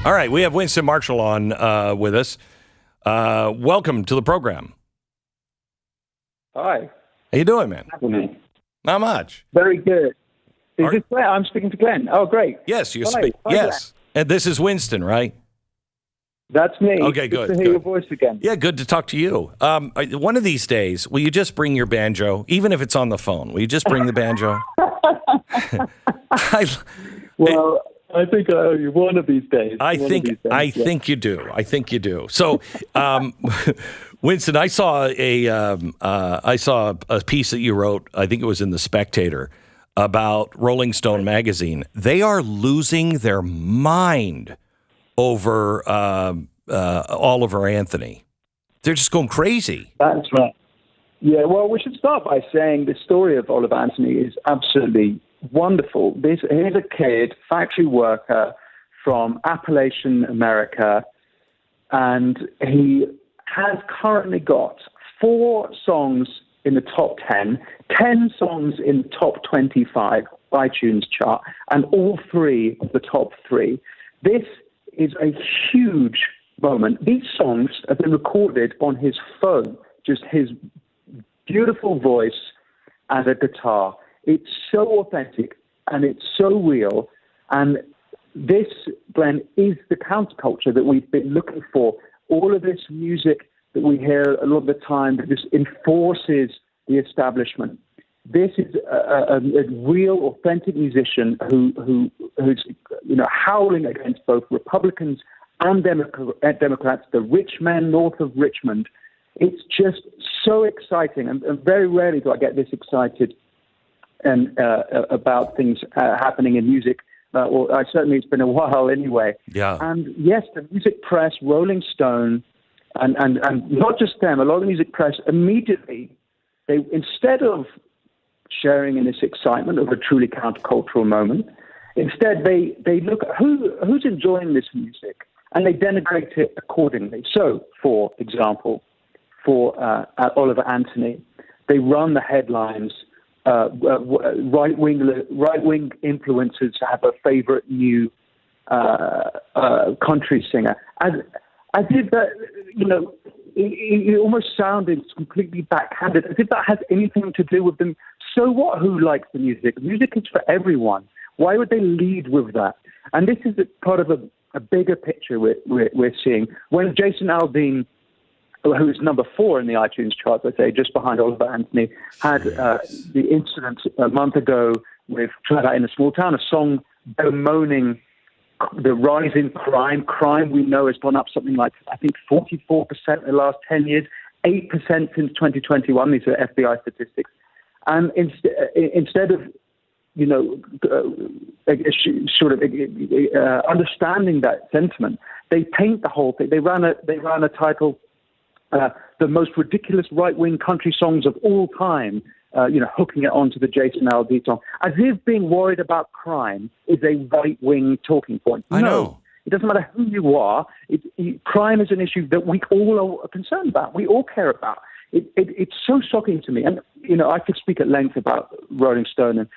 All right, we have Winston Marshall on with us. Welcome to the program. Hi. How you doing, man? Happening. Not much. Very good. Is this Glenn? I'm speaking to Glenn. Oh, great. Yes, you Hi. speak. Hi, Yes, and this is Winston, right? That's me. Okay, good. to hear your voice again. Yeah, good to talk to you. One of these days, will you just bring your banjo, even if it's on the phone? Will you just bring the banjo? Well, I think I owe you one of these days. I think you do. I think you do. So, Winston, I saw a piece that you wrote. I think it was in the Spectator about Rolling Stone magazine. They are losing their mind over Oliver Anthony. They're just going crazy. That's right. Yeah. Well, we should start by saying the story of Oliver Anthony is absolutely wonderful. Here's a kid, factory worker from Appalachian America, and he has currently got 4 songs in the top 10, 10 songs in the top 25 iTunes chart, and all 3 of the top 3. This is a huge moment. These songs have been recorded on his phone, just his beautiful voice and a guitar. It's so authentic and it's so real. And this, Glenn, is the counterculture that we've been looking for. All of this music that we hear a lot of the time that just enforces the establishment. This is a real, authentic musician who's howling against both Republicans and Democrats, the rich men north of Richmond. It's just so exciting, and very rarely do I get this excited about things happening in music. Certainly it's been a while anyway. Yeah. And yes, the music press, Rolling Stone, and not just them, a lot of the music press immediately, they instead of sharing in this excitement of a truly countercultural moment, instead they look at who's enjoying this music and they denigrate it accordingly. So, for example, for Oliver Anthony, they run the headlines. Right-wing influencers have a favorite new country singer. I did that, it almost sounded completely backhanded, as if that has anything to do with them. So what? Who likes the music? Music is for everyone. Why would they lead with that? And this is part of a bigger picture we're seeing. When Jason Aldean, who's number 4 in the iTunes charts, I say, just behind Oliver Anthony, had the incident a month ago with Try That in a Small Town, a song bemoaning the rise in crime. Crime, we know, has gone up something like, I think, 44% in the last 10 years, 8% since 2021. These are FBI statistics. And instead of, understanding that sentiment, they paint the whole thing. They ran a title, the most ridiculous right-wing country songs of all time, hooking it onto the Jason Aldean song, as if being worried about crime is a right-wing talking point. I know. It doesn't matter who you are. Crime is an issue that we all are concerned about. We all care about. It's so shocking to me. And, I could speak at length about Rolling Stone. And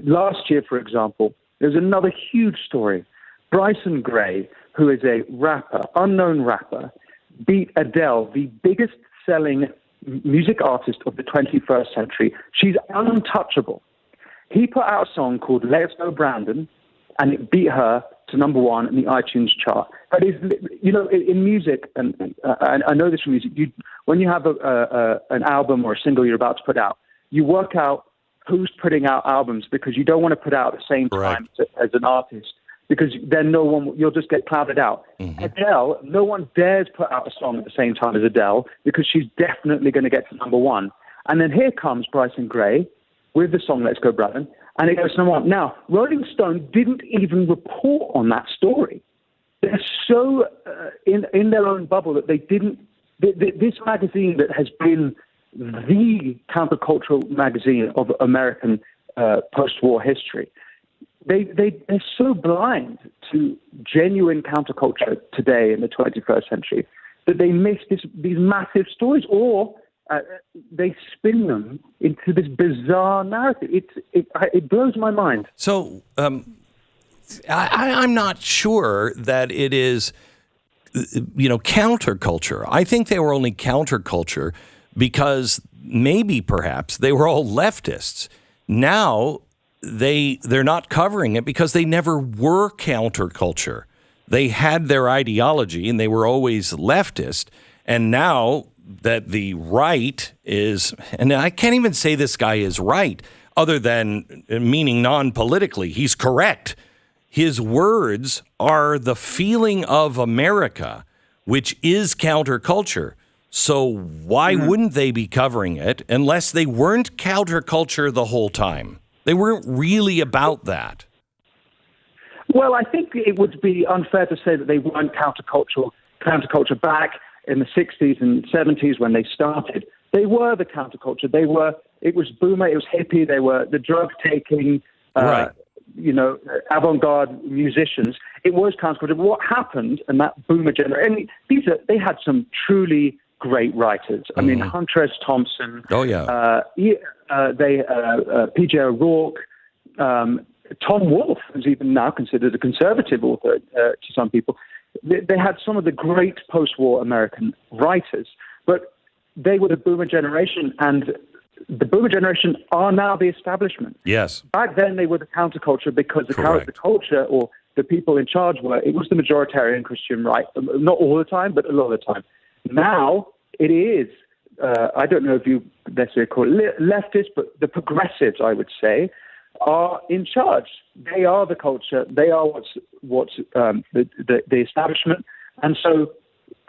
last year, for example, there's another huge story. Bryson Gray, who is a rapper, unknown rapper, beat Adele, the biggest selling music artist of the 21st century. She's untouchable. He put out a song called Let's Go Brandon, and it beat her to number 1 in the iTunes chart. That is, in music, and I know this from music, when you have an album or a single you're about to put out, you work out who's putting out albums because you don't want to put out at the same time as an artist, because then you'll just get clouded out. Mm-hmm. Adele, no one dares put out a song at the same time as Adele because she's definitely going to get to number 1. And then here comes Bryson Gray with the song Let's Go Brandon, and it goes to number 1. Now, Rolling Stone didn't even report on that story. They're so in their own bubble that they didn't. This magazine that has been the countercultural magazine of American post-war history, they're so blind to genuine counterculture today in the 21st century that they miss these massive stories, or they spin them into this bizarre narrative. It blows my mind. So I'm not sure that it is, counterculture. I think they were only counterculture because maybe perhaps they were all leftists. Now they're not covering it because they never were counterculture. They had their ideology and they were always leftist. And now that the right is, and I can't even say this guy is right other than meaning non-politically, he's correct. His words are the feeling of America, which is counterculture. So why wouldn't they be covering it unless they weren't counterculture the whole time? They weren't really about that. Well, I think it would be unfair to say that they weren't counterculture back in the 60s and 70s when they started. They were the counterculture. It was boomer, it was hippie, they were the drug-taking, right. Avant-garde musicians. It was counterculture. But what happened, and that boomer generation, they had some truly great writers. I mean, Hunter S. Thompson. Oh, yeah. P.J. O'Rourke. Tom Wolfe is even now considered a conservative author to some people. They had some of the great post-war American writers, but they were the boomer generation, and the boomer generation are now the establishment. Yes. Back then, they were the counterculture because the culture or the people in charge it was the majoritarian Christian right. Not all the time, but a lot of the time. Now, it is, I don't know if you necessarily call it leftist, but the progressives, I would say, are in charge. They are the culture. They are what's the establishment. And so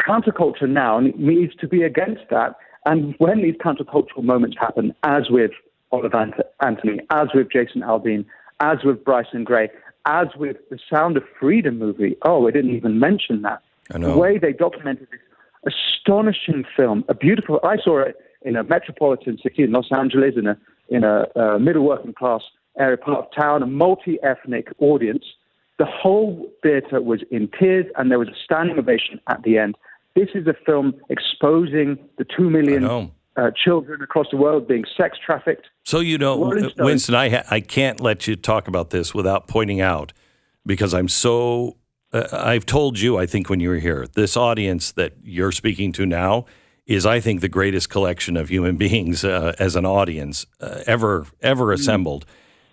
counterculture now needs to be against that. And when these countercultural moments happen, as with Oliver Anthony, as with Jason Aldean, as with Bryson Gray, as with the Sound of Freedom movie, we didn't even mention that. I know. The way they documented this astonishing film, I saw it in a metropolitan city in Los Angeles, in a middle working class area, part of town, a multi-ethnic audience. The whole theater was in tears, and there was a standing ovation at the end. This is a film exposing the 2 million children across the world being sex trafficked. So, Winston, I can't let you talk about this without pointing out, because I've told you, I think when you were here, this audience that you're speaking to now is, I think, the greatest collection of human beings as an audience ever assembled.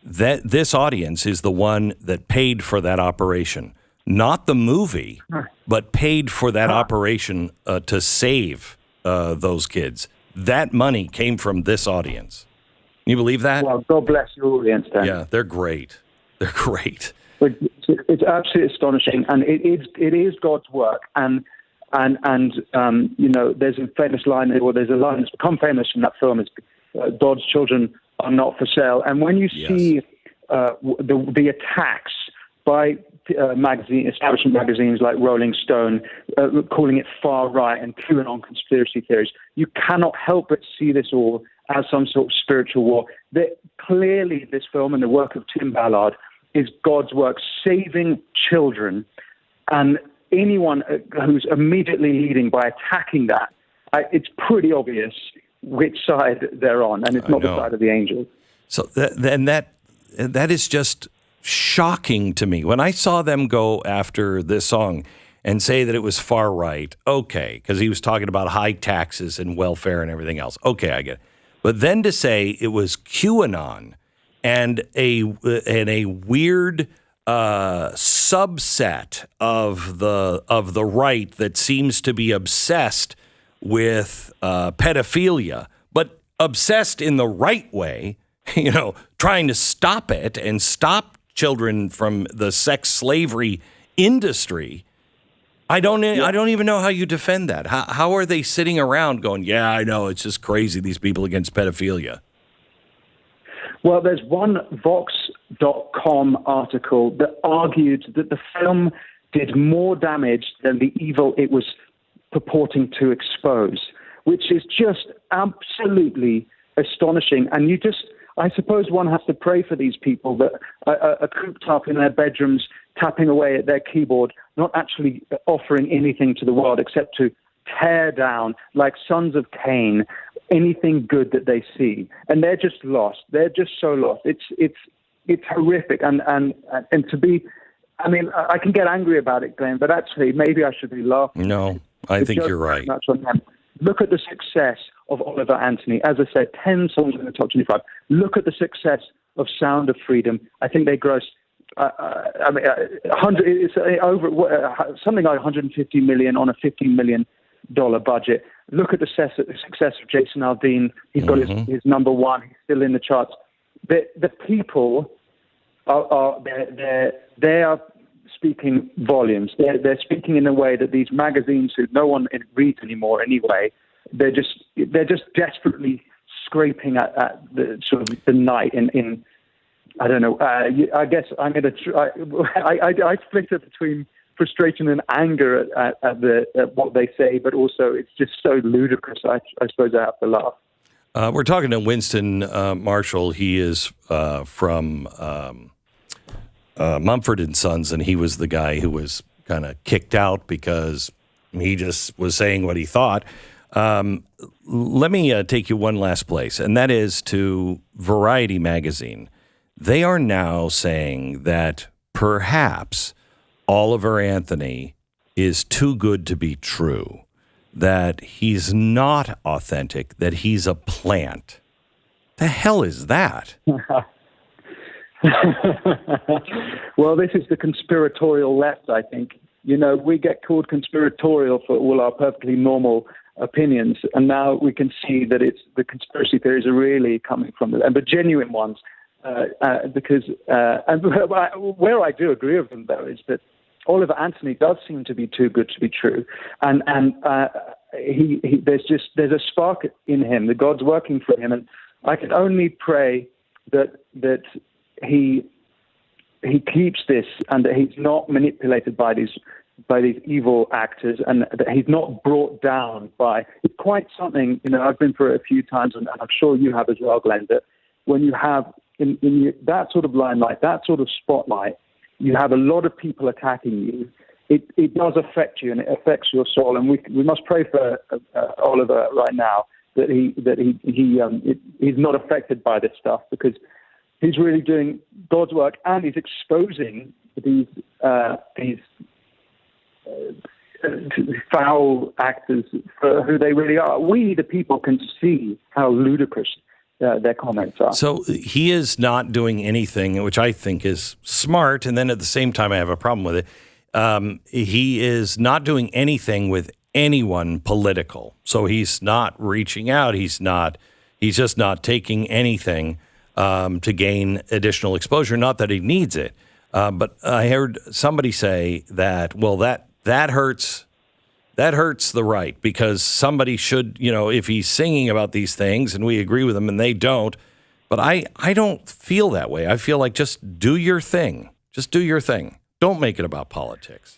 That this audience is the one that paid for that operation, not the movie, but paid for that operation to save those kids. That money came from this audience. Can you believe that? Well, God bless your audience then. Yeah, they're great. They're great. It's absolutely astonishing, and it is God's work. And there's a famous line, or there's a line that's become famous in that film, is God's children are not for sale. And when you see the attacks by establishment magazines like Rolling Stone, calling it far right and Q-Anon conspiracy theories, you cannot help but see this all as some sort of spiritual war. Clearly, this film and the work of Tim Ballard is God's work saving children, and anyone who's immediately leading by attacking that, it's pretty obvious which side they're on, and it's not the side of the angels. So that is just shocking to me. When I saw them go after this song and say that it was far right, okay, because he was talking about high taxes and welfare and everything else. Okay, I get it. But then to say it was QAnon and a weird subset of the right that seems to be obsessed with pedophilia, but obsessed in the right way, trying to stop it and stop children from the sex slavery industry. I don't even know how you defend that. How are they sitting around going, yeah, I know, it's just crazy, these people against pedophilia? Well, there's one Vox.com article that argued that the film did more damage than the evil it was purporting to expose, which is just absolutely astonishing. And I suppose one has to pray for these people that are cooped up in their bedrooms, tapping away at their keyboard, not actually offering anything to the world except to tear down, like sons of Cain, anything good that they see. And they're just lost. They're just so lost. It's horrific. And to be I mean, I can get angry about it, Glenn, but actually, maybe I should be laughing. No, I think you're right. Look at the success of Oliver Anthony. As I said, 10 songs in the top 25. Look at the success of Sound of Freedom. I think they grossed, 100. It's over something like 150 million on a $15 million budget. Look at the success of Jason Aldean. He's got his number one. He's still in the charts. The people they are speaking volumes. They're speaking in a way that these magazines, who no one reads anymore anyway, they're just desperately scraping at the sort of the night in I don't know. I guess I'm going to try. I split it between frustration and anger at what they say, but also it's just so ludicrous. I suppose I have to laugh. We're talking to Winston Marshall. He is from Mumford Sons, and he was the guy who was kind of kicked out because he just was saying what he thought. Let me take you one last place, and that is to Variety magazine. They are now saying that perhaps Oliver Anthony is too good to be true, that he's not authentic, that he's a plant. The hell is that? Well, this is the conspiratorial left, I think. You know, we get called conspiratorial for all our perfectly normal opinions, and now we can see that it's the conspiracy theories are really coming from them, but genuine ones. Because where I do agree with them, though, is that Oliver Anthony does seem to be too good to be true, and there's a spark in him. The God's working for him, and I can only pray that he keeps this, and that he's not manipulated by these evil actors, and that he's not brought down by. It's quite something, you know. I've been through it a few times, and I'm sure you have as well, Glenn. That when you have in that sort of limelight, that sort of spotlight, you have a lot of people attacking you. It does affect you, and it affects your soul. And we must pray for Oliver right now that he's not affected by this stuff, because he's really doing God's work, and he's exposing these foul actors for who they really are. We, the people, can see how ludicrous their comments are. So he is not doing anything, which I think is smart, and then at the same time I have a problem with it. He is not doing anything with anyone political. So he's not reaching out. He's just not taking anything to gain additional exposure. Not that he needs it. But I heard somebody say that, well, that hurts. That hurts the right, because somebody should, you know, if he's singing about these things and we agree with him and they don't. But I don't feel that way. I feel like just do your thing. Just do your thing. Don't make it about politics.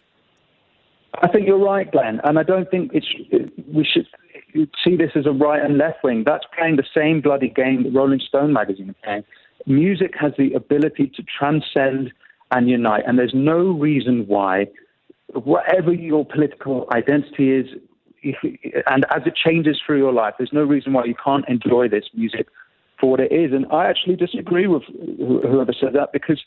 I think you're right, Glenn. And I don't think we should see this as a right and left wing. That's playing the same bloody game that Rolling Stone magazine is playing. Music has the ability to transcend and unite. And there's no reason why, whatever your political identity is, and as it changes through your life, there's no reason why you can't enjoy this music for what it is. And I actually disagree with whoever said that, because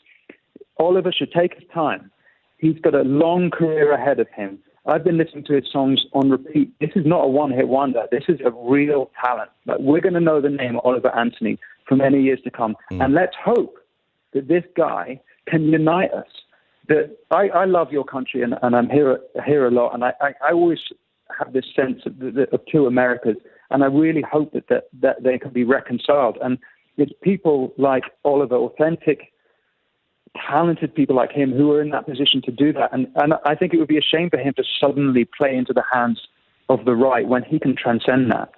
Oliver should take his time. He's got a long career ahead of him. I've been listening to his songs on repeat. This is not a one-hit wonder. This is a real talent. Like, we're going to know the name Oliver Anthony for many years to come. And let's hope that this guy can unite us. That I love your country, and I'm here a lot, and I always have this sense of two Americas, and I really hope that they can be reconciled. And it's people like Oliver, authentic, talented people like him, who are in that position to do that. And I think it would be a shame for him to suddenly play into the hands of the right when he can transcend that.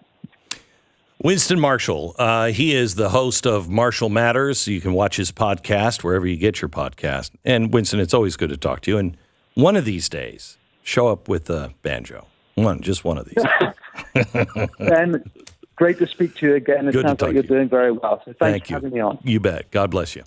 Winston Marshall, he is the host of Marshall Matters. You can watch his podcast wherever you get your podcast. And Winston, it's always good to talk to you. And one of these days, show up with a banjo. Just one of these. And great to speak to you again. It sounds like you're doing very well. So thanks for having me on. You bet. God bless you.